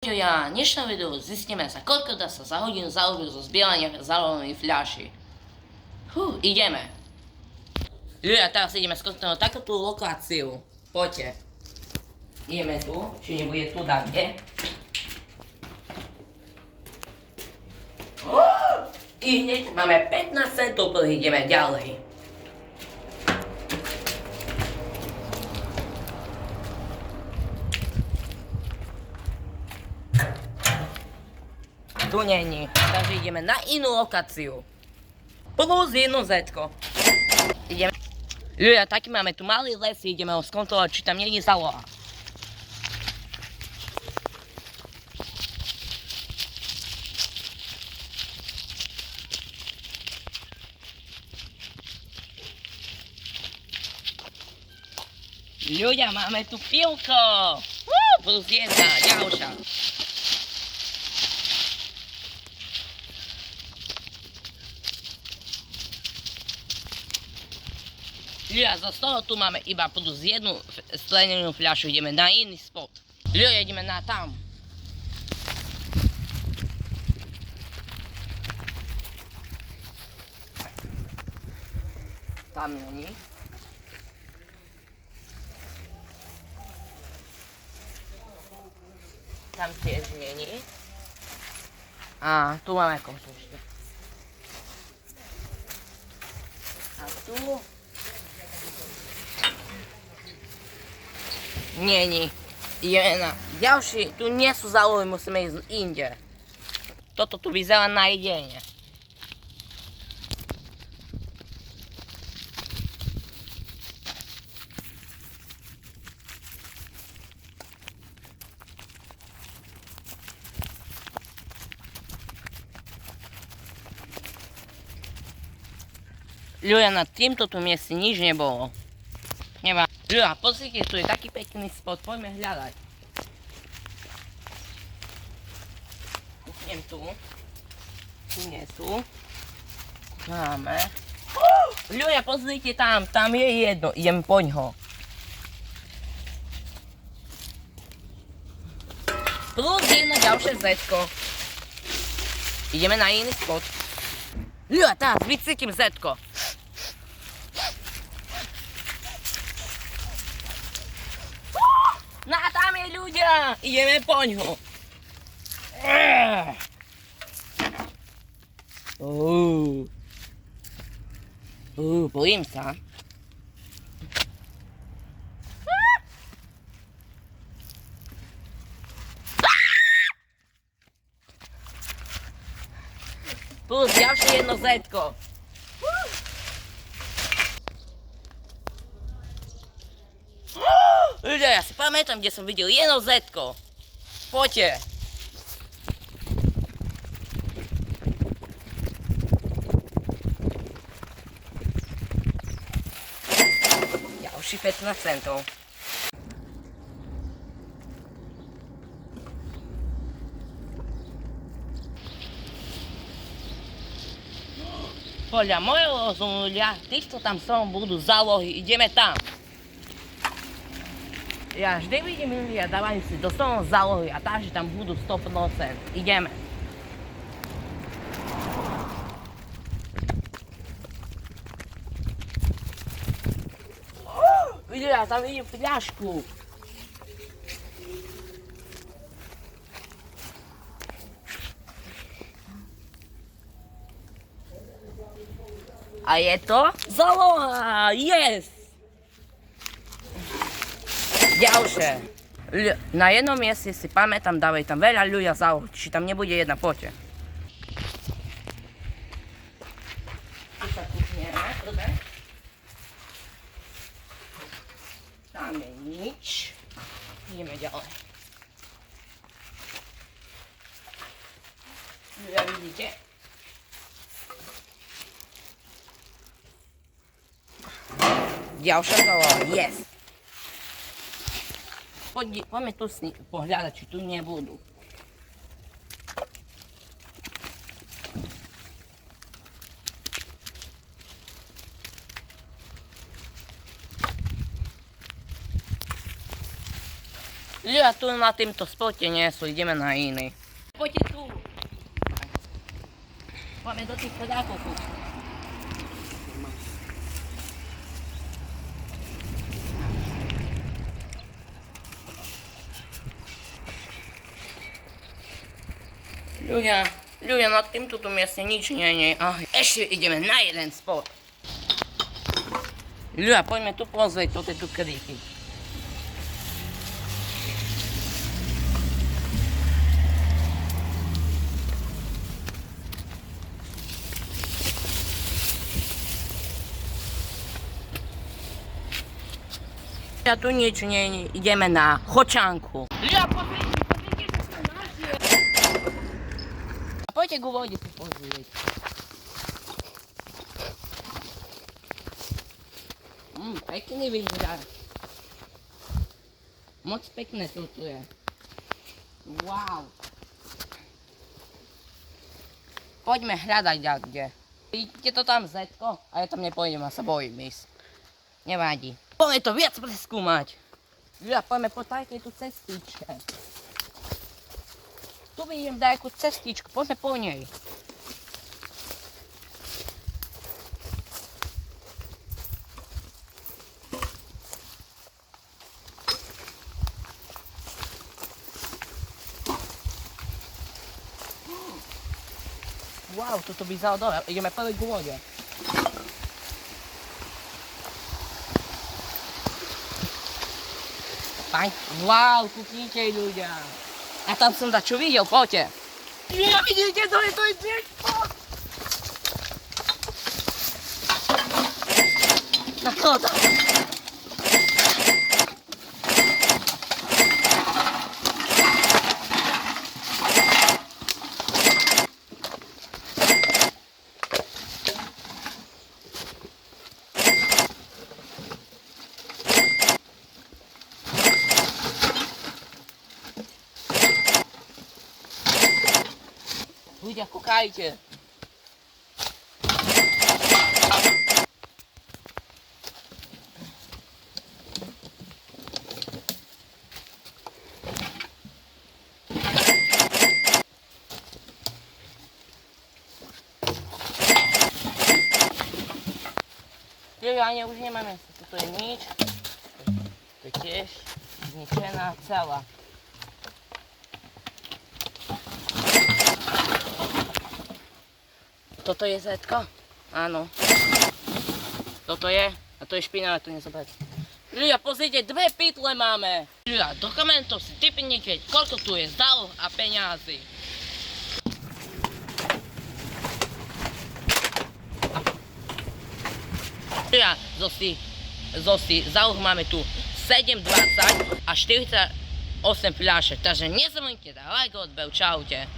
Ja, v dnešnom videu zistíme sa, koľko dá sa za hodinu zarobiť zo zbierania zálohových fľaší. Ideme. Ľudia, teraz ideme skontrolovať takúto lokáciu. Poďte. Ideme tu, či nebude tu dať, kde? I hneď máme 15 centov, ideme ďalej. Tu není, takže ideme na inú lokáciu. Plus jedno zetko. Ideme. Ľudia, taký máme tu malý les, ideme ho skontrolovať, či tam není záloha. Ľudia, máme tu pilko. Plus jedna, ďalšia. Ľudia, z toho tu máme iba plus jednu sklenenú fľašu, ideme na iný spot. Ľudia, ideme na tam. Tam není. Tam tiež není. A tu máme košušky. A tu není. Ideme na ďalší, tu nie sú zálohy, musíme ísť inde. Toto tu vyzerá na jedenie. Ľudia, nad týmto tu mieste nič nebolo. Nemá. Ľudia, pozrite, tu je taký pekný spot, poďme hľadať. Kúknem tu. Tu nie sú. Máme. Ľudia, pozrite tam, tam je jedno, idem poň ho. Plus jedno ďalšie zetko. Ideme na iný spot. Ľudia, teraz vycítim zetko. No a tam je ľudia, ideme poň ho. Bojím sa. Plus ďalšie jedno zetko. Ľudia, ja si pamätám, kde som videl jedno zetko. Poďte. Ďalší 15 centov. Podľa mojho rozumu, ľudia, týchto tam som budú zálohy, ideme tam. Ja vždy vidím ľudia, dávajú si dostanou zálohy a takže tam budú 100%. Ideme. Ľudia, tam vidím fľašku. A je to záloha, yes! Ďalšie. Na jednom mieste si pamätám, dávajú tam veľa ľudia záloh, či tam nebude jedna, poďte. Tu sa kúkneme, prvé. Tam je nič. Ideme ďalej. Ľudia, vidíte? Ďalšia záloha, yes! Poďme tu pohľadať, či tu nebudú. Ľudia tu na týmto spote nie sú, ideme na iný. Poďte tu. Poďme do tých pedákov. Ľudia, na týmto tu mieste nič nie je. Ešte ideme na jeden spot. Ľudia, poďme tu pozrieť, toto je tu kríky. Ja tu nič nie, ideme na Chočanku. Ľudia, pozrite, čo som našiel. A poďte ku vode si pozrieť. Pekný vyzerá. Moc pekné tu je. Wow. Poďme hľadať kde. Vidíte to tam Zetko? A ja tam nepôjdem, a sa bojím ísť. Nevadí. Poďme to viac preskúmať. Ja, poďme po takejto cestičke. Tu vidím nejakú cestičku, poďme po nej. Wow, toto by vzalo dole. Ideme prvý k vode. Wow, kúknite ľudia. A tam som čo videl, poďte. Ja, vidíte, to je jackpot. No to. Ľudia, kúkajte. Ľudia, už nemáme sa, toto je nič. To je tiež zničená celá. Toto je Zetko? Áno. Toto je? A to je špinavé, to nezobrať. Ľudia, pozrite, 2 pytle máme. Ľudia, do komentov si tipnite, koľko tu je záloh a peňazí. Ľudia, zosti, záloh máme tu 7,20 a 48 fľaše. Takže nezabudnite dať like, odber, čaute.